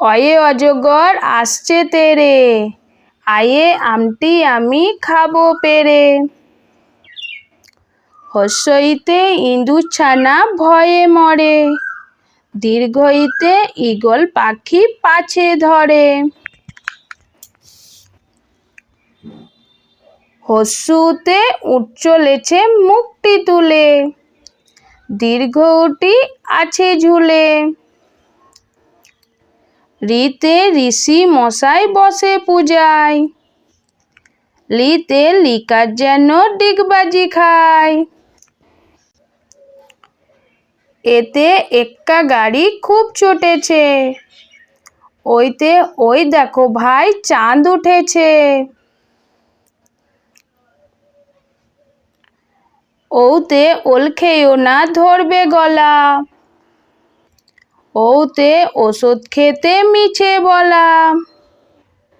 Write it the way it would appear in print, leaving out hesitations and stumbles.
অয়ে অজগর আসছে তেরে, আয়ে আমটি আমি খাবো পেরে। হস্যইতে ইঁদুর ছানা ভয়ে মরে, দীর্ঘইতে ঈগল পাখি পাছে ধরে। হস্যুতে উট চলেছে মুখটি তুলে, দীর্ঘ উটি আছে ঝুলে। রিতে ঋষি মশাই বসে পূজায়, লিতে লিকার যেন ডিগবাজি খায়। এতে এক্কা গাড়ি খুব চটেছে, ওইতে ওই দেখো ভাই চাঁদ উঠেছে। ওতে ওল খেয়েও না ধরবে গলা, ওতে ওষুধ খেতে মিছে বলা।